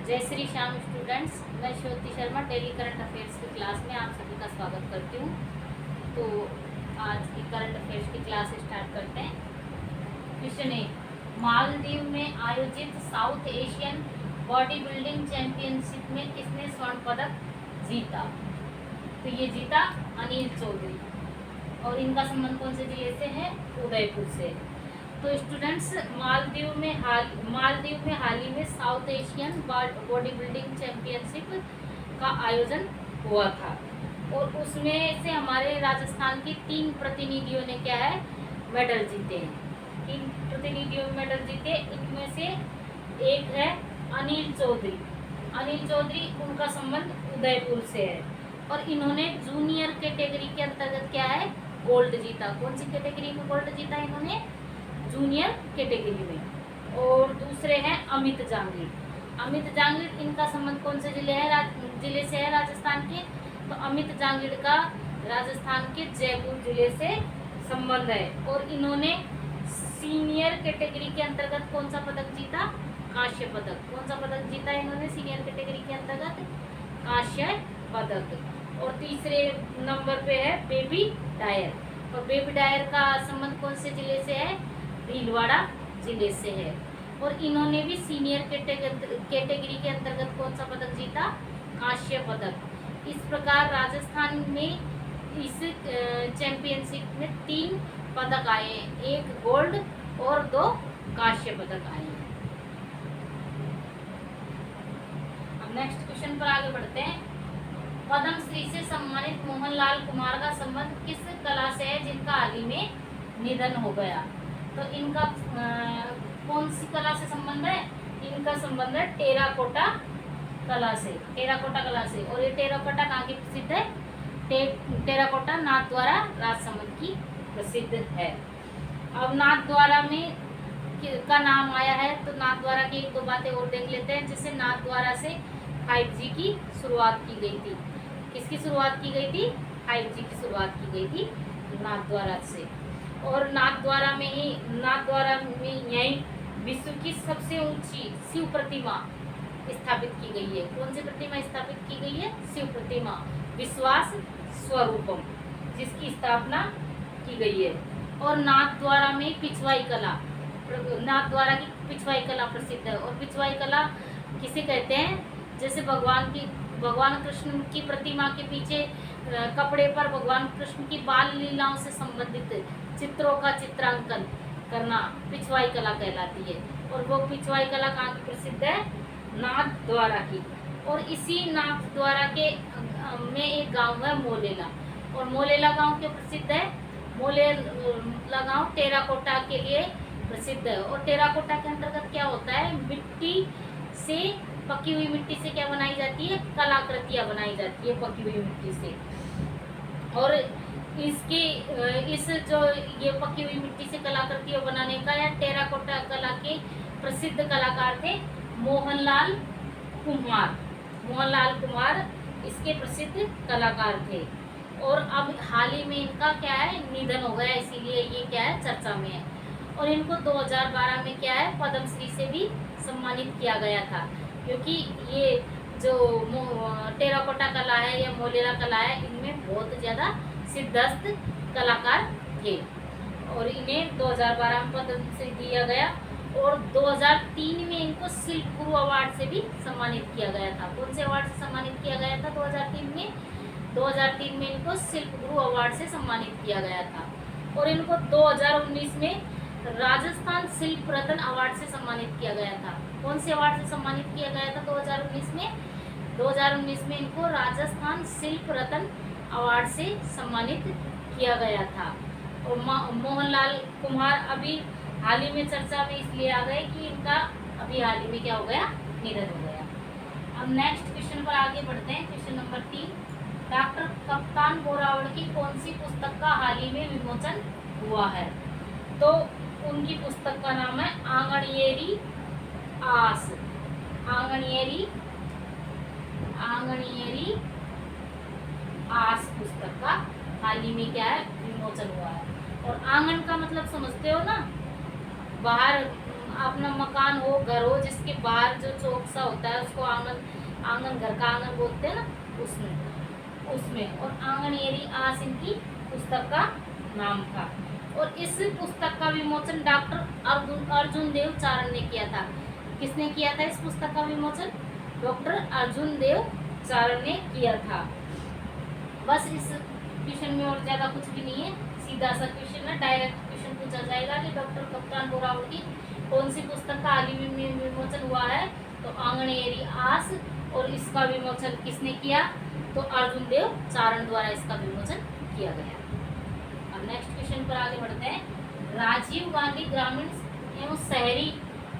जय श्री श्याम स्टूडेंट्स, मैं श्रुति Sharma daily current affairs की क्लास में आप सभी का स्वागत करती हूँ। तो आज की करंट अफेयर्स की क्लास स्टार्ट करते हैं। क्वेश्चन ए, मालदीव में आयोजित south Asian body building championship में किसने स्वर्ण पदक जीता? तो ये जीता अनिल चौधरी, और इनका संबंध कौन से जिले से है? उदयपुर से। तो स्टूडेंट्स, मालदीव में हाल ही में south Asian body building championship का आयोजन हुआ था, और उसमें से हमारे राजस्थान के 3 प्रतिनिधियों ने क्या है, मेडल जीते हैं। 3 प्रतिनिधियों में मेडल जीते, इनमें से एक है अनिल चौधरी। अनिल चौधरी, उनका संबंध उदयपुर से है, और इन्होंने जूनियर कैटेगरी के अंतर्गत क्या है, गोल्ड जीता। कौन सी कैटेगरी में गोल्ड जीता इन्होंने? जूनियर कैटेगरी में। और दूसरे हैं अमित जांगीर। अमित जांगीर, इनका संबंध कौन से जिले से है, राजस्थान के? तो अमित जांगीर का राजस्थान के जयपुर जिले से संबंध है, और इन्होंने सीनियर कैटेगरी के अंतर्गत कौन सा पदक जीता? कांस्य पदक। कौन सा पदक जीता इन्होंने सीनियर कैटेगरी के अंतर्गत? कांस्य पदक। और तीसरे नंबर पे है बेबी डायर, और बेबी डायर का संबंध कौन से जिले से है? भीलवाड़ा जिले से है, और इन्होंने भी सीनियर कैटेगरी के अंतर्गत कौन सा पदक जीता? कांस्य पदक। इस प्रकार राजस्थान में इस चैंपियनशिप में 3 पदक आए हैं, 1 गोल्ड और 2 कांस्य पदक आए हैं। अब नेक्स्ट क्वेश्चन पर आगे बढ़ते हैं। पद्मश्री से सम्मानित मोहनलाल कुमार का संबंध किस कला से है जिनका हाल ही में निधन हो गया? तो इनका कौन सी कला से संबंध है? इनका संबंध है टेराकोटा कला से। टेराकोटा कला से। और ये टेराकोटा कहाँ की प्रसिद्ध है? टेराकोटा नाथद्वारा राजसमंद की प्रसिद्ध है। अब नाथद्वारा में का नाम आया है, तो नाथद्वारा की 1-2 बातें और देख लेते हैं। जैसे नाथद्वारा से 5G की शुरुआत की गई थी। किसकी शुरुआत की गई थी? 5G की शुरुआत की गई थी नाथद्वारा से। और नाथद्वारा में यही विश्व की सबसे ऊंची शिव प्रतिमा स्थापित की गई है। कौन सी प्रतिमा स्थापित की गई है? शिव प्रतिमा, विश्वास स्वरूपम, जिसकी स्थापना की गई है। और नाथद्वारा में पिछवाई कला, नाथद्वारा की पिछवाई कला प्रसिद्ध है। और पिछवाई कला किसे कहते हैं? जैसे भगवान कृष्ण की प्रतिमा के पीछे कपड़े पर भगवान कृष्ण की बाल लीलाओं से संबंधित चित्रों का चित्रांकन करना पिछवाई कला कहलाती है। और वो पिछवाई कला कहाँ की प्रसिद्ध है? नाथद्वारा की। और इसी नाथद्वारा के में एक गांव है मोलेला, और मोलेला गांव क्यों प्रसिद्ध है? मोलेला गांव टेराकोटा के लिए प्रसिद्ध है। और टेराकोटा के अंतर्गत क्या होता है? मिट्टी से, पकी हुई मिट्टी से क्या बनाई जाती है? कलाकृतियां बनाई जाती है पकी हुई मिट्टी से। और इस जो ये पकी हुई मिट्टी से कलाकृतियां बनाने का, या टेराकोटा कला के प्रसिद्ध कलाकार थे मोहनलाल कुमार। मोहनलाल कुमार इसके प्रसिद्ध कलाकार थे। और अब हाल ही में इनका क्या है, निधन हो गया, इसीलिए ये क्या है, चर्चा में है। और इनको 2012 में क्या है, पद्मश्री से भी सम्मानित किया गया था, क्योंकि ये जो टेराकोटा कला है या मोलेरा कला है, इनमें बहुत ज़्यादा सिद्धहस्त कलाकार थे, और इन्हें 2012 में पद्मश्री दिया गया। और 2003 में इनको शिल्प गुरु अवार्ड से भी सम्मानित किया गया था। कौन से अवार्ड से सम्मानित किया गया था 2003 में? 2003 में इनको शिल्प गुरु अवार्ड से सम्मानित किया गया था। और इनको 2019 में राजस्थान शिल्प रत्न अवार्ड से सम्मानित किया गया था। कौन से अवार्ड से सम्मानित किया गया था 2019 में? 2019 में इनको राजस्थान शिल्प रत्न अवार्ड से सम्मानित किया गया था। और मोहनलाल कुमार अभी हाल ही में चर्चा में इसलिए आ गए कि इनका अभी हाल ही में क्या हो गया, निधन हो गया। अब नेक्स्ट क्वेश्चन पर आगे बढ़ते हैं। क्वेश्चन नंबर 3, डॉक्टर कप्तान बोरावड़ की कौन सी पुस्तक का हाल ही में विमोचन हुआ है? तो उनकी पुस्तक का नाम है आंगणियेरी आस। आंगणियेरी आस पुस्तक का हाल ही में क्या है, विमोचन हुआ है। और आंगन का मतलब समझते हो ना? बाहर अपना मकान हो, घर हो, जिसके बाहर जो चौक सा होता है उसको आंगन, आंगन घर का आंगन बोलते हैं ना, उसमें और आंगनएरी आस इनकी पुस्तक का नाम था। और इस पुस्तक का विमोचन डॉक्टर अर्जुन देव चारण ने किया था। किसने किया था इस पुस्तक का विमोचन? डॉक्टर अर्जुन देव चारण ने किया था। बस इस क्वेश्चन में और ज्यादा कुछ भी नहीं है, सीधा सा क्वेश्चन है, डायरेक्ट क्वेश्चन पूछा जाएगा कि डॉक्टर कप्तान बोरावड़ की कौन सी पुस्तक का हाल ही में विमोचन हुआ है? तो आंगनएरी आस। और इसका विमोचन किसने किया? तो अर्जुन देव चारण द्वारा इसका विमोचन किया गया। अब नेक्स्ट क्वेश्चन पर आगे बढ़ते हैं। राजीव गांधी ग्रामीण एवं शहरी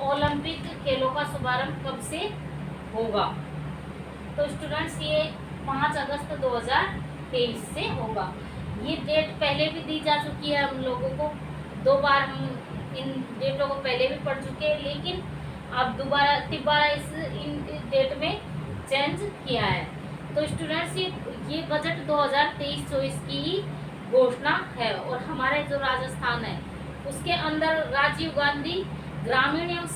ओलंपिक खेलों का शुभारंभ कब से होगा? तो स्टूडेंट्स ये 5 अगस्त 2023 से होगा। ये डेट पहले भी दी जा चुकी है हम लोगों को, 2 बार हम इन डेटों को पहले भी पढ़ चुके हैं, लेकिन अब दोबारा इस इन डेट में चेंज किया है। तो स्टूडेंट्स ये बजट 2023-24 की घोषणा है। और हमारे जो राजस्थान है उसके अंदर राजीव गांधी ग्रामीण एवं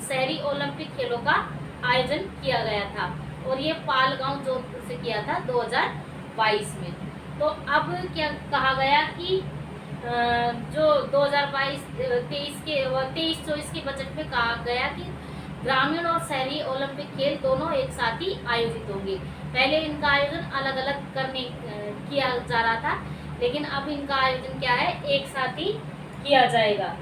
शहरी ओलंपिक खेलों का आयोजन किया गया था और ये पालगांव जोधपुर से किया था 2022 में। तो अब क्या कहा गया कि जो 2022-23-24 के बजट में कहा गया कि ग्रामीण और शहरी ओलंपिक खेल दोनों एक साथ ही आयोजित होंगे। पहले इनका आयोजन अलग अलग किया जा रहा था, लेकिन अब इनका आयोजन क्या है, एक साथ ही किया जाएगा।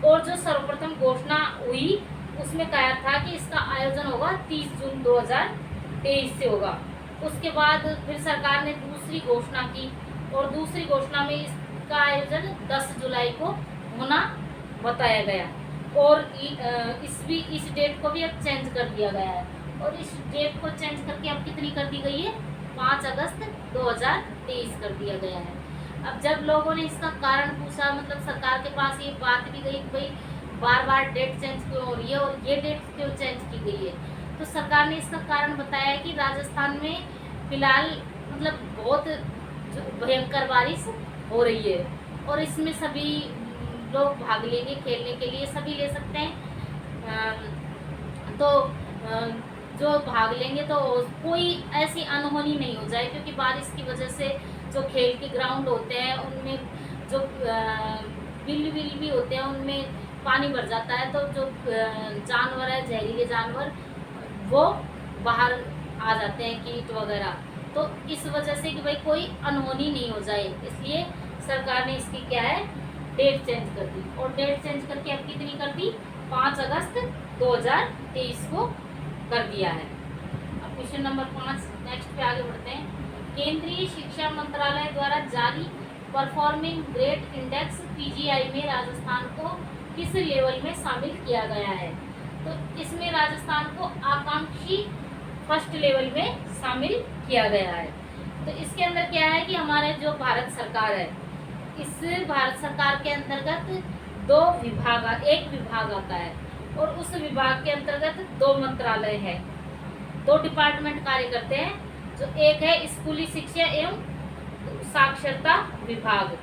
और जो सर्वप्रथम घोषणा हुई उसमें कहा था कि इसका आयोजन होगा 30 जून 2023 से होगा। उसके बाद फिर सरकार ने दूसरी घोषणा की और दूसरी घोषणा में इसका आयोजन 10 जुलाई को होना बताया गया। और इस डेट को भी अब चेंज कर दिया गया है और इस डेट को चेंज करके अब कितनी कर दी गई है, 5 अगस्त 2023 कर दिया गया है। अब जब लोगों ने इसका कारण पूछा, मतलब सरकार के पास ये बात भी गई कि भाई बार बार डेट चेंज क्यों हो रही है और ये डेट क्यों चेंज की गई है, तो सरकार ने इसका कारण बताया है कि राजस्थान में फिलहाल मतलब बहुत भयंकर बारिश हो रही है और इसमें सभी लोग भाग लेंगे, खेलने के लिए सभी ले सकते हैं। तो जो भाग लेंगे तो कोई ऐसी अनहोनी नहीं हो जाए, क्योंकि बारिश की वजह से जो खेल के ग्राउंड होते हैं उनमें जो बिल भी होते हैं उनमें पानी भर जाता है, तो जो जानवर है, जहरीले जानवर, वो बाहर आ जाते हैं, कीट वगैरह। तो इस वजह से कि भाई कोई अनहोनी नहीं हो जाए, इसलिए सरकार ने इसकी क्या है, डेट चेंज कर दी। और डेट चेंज करके अब कितनी कर दी, 5 अगस्त 2023 को कर दिया है। अब क्वेश्चन नंबर 5 नेक्स्ट पे आगे बढ़ते हैं। केंद्रीय शिक्षा मंत्रालय द्वारा जारी परफॉर्मिंग ग्रेड इंडेक्स पीजीआई में राजस्थान को किस लेवल में शामिल किया गया है? तो इसमें राजस्थान को आकांक्षी फर्स्ट लेवल में शामिल किया गया है। तो इसके अंदर क्या है कि हमारे जो भारत सरकार है, इस भारत सरकार के अंतर्गत एक विभाग आता है और उस विभाग के अंतर्गत 2 मंत्रालय है, 2 डिपार्टमेंट कार्य करते हैं। जो एक है स्कूली शिक्षा एवं साक्षरता विभाग,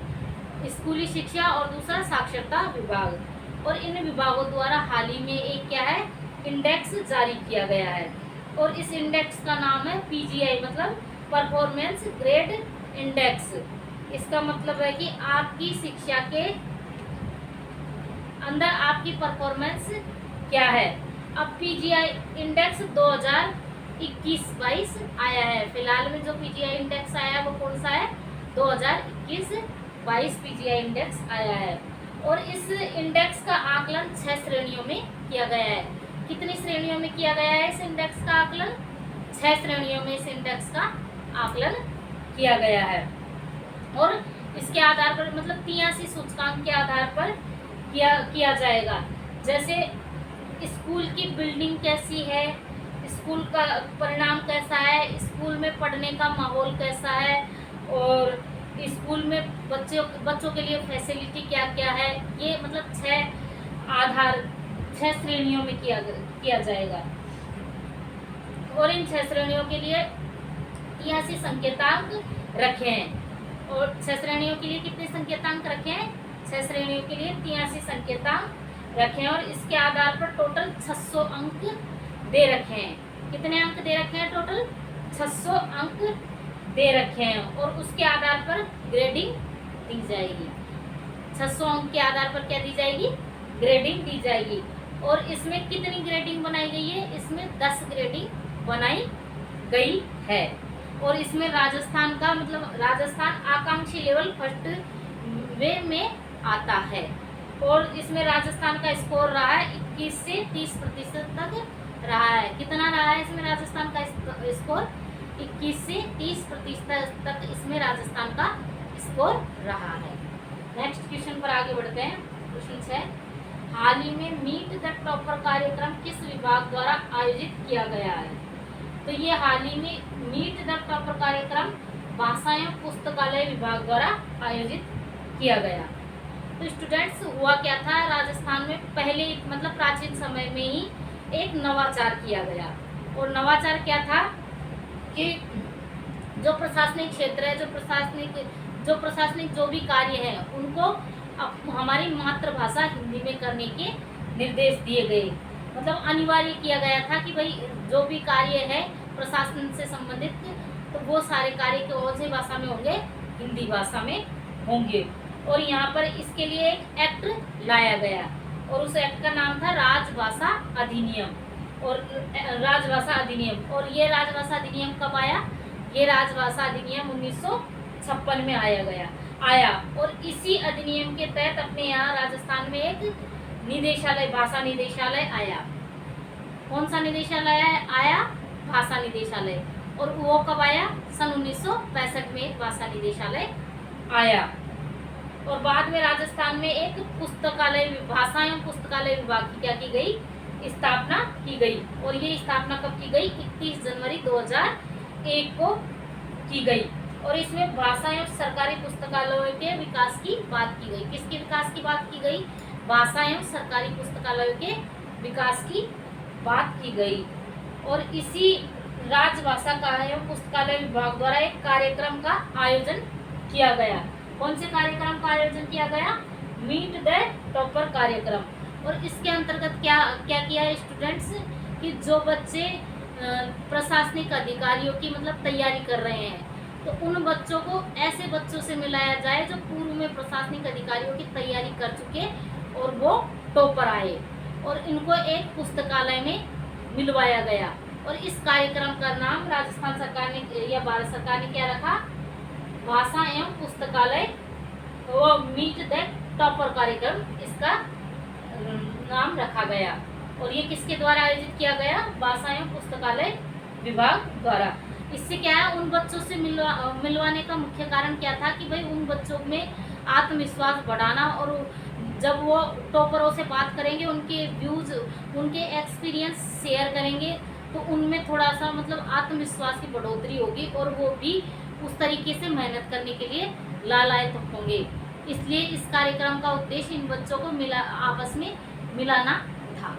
स्कूली शिक्षा, और दूसरा साक्षरता विभाग। और इन विभागों द्वारा हाल ही में एक क्या है, इंडेक्स जारी किया गया है और इस इंडेक्स का नाम है पीजीआई, मतलब परफॉर्मेंस ग्रेड इंडेक्स। इसका मतलब है कि आपकी शिक्षा के अंदर आपकी परफॉर्मेंस क्या है। अब पीजीआई इंडेक्स 2021-22 आया है, फिलहाल में जो पीजीआई इंडेक्स आया है वो कौन सा है, 2021-22 पीजीआई इंडेक्स आया है। और इस इंडेक्स का आकलन 6 श्रेणियों में किया गया है। कितनी श्रेणियों में किया गया है इस इंडेक्स का आकलन? 6 श्रेणियों में इस इंडेक्स का आकलन किया गया है। और इसके आधार पर मतलब 83 सूचकांक के आधार पर किया जाएगा। जैसे स्कूल की बिल्डिंग कैसी है, स्कूल का परिणाम कैसा है, स्कूल में पढ़ने का माहौल कैसा है, और स्कूल में बच्चों के लिए फैसिलिटी क्या क्या है, ये मतलब 6 श्रेणियों में किया जाएगा। और इन 6 श्रेणियों के लिए 83 संकेतांक रखे हैं। और 6 श्रेणियों के लिए कितने संकेतांक रखे हैं? 6 श्रेणियों के लिए 83 संकेतांक रखे हैं और इसके आधार पर टोटल 600 अंक दे रखे हैं। कितने अंक दे रखे हैं? टोटल 600 अंक दे रखे हैं और उसके आधार पर ग्रेडिंग दी जाएगी। 600 अंक के आधार पर क्या दी जाएगी? ग्रेडिंग दी जाएगी। और इसमें कितनी ग्रेडिंग बनाई गई है? इसमें 10 ग्रेडिंग बनाई गई है। और इसमें राजस्थान का मतलब राजस्थान आकांक्षी लेवल फर्स्ट वे में आता है। और इसमें राजस्थान का स्कोर रहा है 21 से 30% तक रहा है। कितना रहा है इसमें राजस्थान का स्कोर? 21 से 30% तक इसमें राजस्थान का स्कोर रहा है। नेक्स्ट क्वेश्चन पर आगे बढ़ते हैं। क्वेश्चन 6, हाल ही में मीट द टॉपर कार्यक्रम किस विभाग द्वारा आयोजित किया गया है? तो ये हाल ही में मीट द टॉपर कार्यक्रम भाषा एवं पुस्तकालय विभाग द्वारा आयोजित किया गया। तो स्टूडेंट्स हुआ क्या था, राजस्थान में पहले मतलब प्राचीन समय में ही एक नवाचार किया गया। और नवाचार क्या था कि जो प्रशासनिक क्षेत्र है, जो प्रशासनिक जो भी कार्य है उनको अब हमारी मातृभाषा हिंदी में करने के निर्देश दिए गए। मतलब अनिवार्य किया गया था कि भाई जो भी कार्य है प्रशासन से संबंधित तो वो सारे कार्य कौन सी भाषा में होंगे? हिंदी भाषा में होंगे। और यहाँ पर इसके लिए एक एक्ट लाया गया और उस एक्ट का नाम था राजभाषा अधिनियम। और राजभाषा अधिनियम, और ये राजभाषा अधिनियम कब आया? ये राजभाषा अधिनियम 1956 में आया। और इसी अधिनियम के तहत अपने यहाँ राजस्थान में एक निदेशालय, भाषा निदेशालय आया। कौन सा निदेशालय आया? भाषा निदेशालय। और वो कब आया? सन 1965 में एक भाषा निदेशालय आया। और बाद में राजस्थान में एक पुस्तकालय, भाषा एवं पुस्तकालय विभाग की क्या की गई? स्थापना की गई। और ये स्थापना कब की गई? 31 जनवरी 2001 को की गई। और इसमें भाषा एवं सरकारी पुस्तकालयों के विकास की बात की गई। किसके विकास की बात की गई? भाषा एवं सरकारी पुस्तकालयों के विकास की बात की गई। और इसी राजभाषा एवं पुस्तकालय विभाग द्वारा एक कार्यक्रम का आयोजन किया गया। कौन से कार्यक्रम का आयोजन किया गया? मीट द टॉपर कार्यक्रम। और इसके अंतर्गत क्या क्या किया है स्टूडेंट्स कि जो बच्चे प्रशासनिक अधिकारियों की मतलब तैयारी कर रहे हैं तो उन बच्चों को ऐसे बच्चों से मिलाया जाए जो पूर्व में प्रशासनिक अधिकारियों की तैयारी कर चुके और वो टॉपर आए। और इनको एक पुस्तकालय में मिलवाया गया। और इस कार्यक्रम का नाम राजस्थान सरकार ने या भारत सरकार ने क्या रखा? भाषा एवं पुस्तकालय वो मीट द टॉपर कार्यक्रम, इसका नाम रखा गया। और ये किसके द्वारा आयोजित किया गया? भाषा एवं पुस्तकालय विभाग द्वारा। इससे क्या है, उन बच्चों से मिलवाने का मुख्य कारण क्या था कि भाई उन बच्चों में आत्मविश्वास बढ़ाना। और जब वो टॉपरों से बात करेंगे, उनके व्यूज, उनके एक्सपीरियंस शेयर करेंगे तो उनमें थोड़ा सा मतलब आत्मविश्वास की बढ़ोतरी होगी और वो भी उस तरीके से मेहनत करने के लिए लालायित होंगे। इसलिए इस कार्यक्रम का उद्देश्य इन बच्चों को आपस में मिलाना था।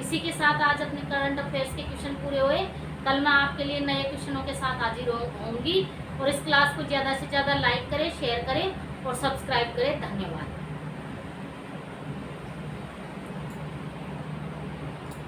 इसी के साथ आज अपने करंट अफेयर्स के क्वेश्चन पूरे हुए। कल मैं आपके लिए नए क्वेश्चनों के साथ हाजिर होंगी। और इस क्लास को ज़्यादा से ज़्यादा लाइक करें, शेयर करें और सब्सक्राइब करें। धन्यवाद।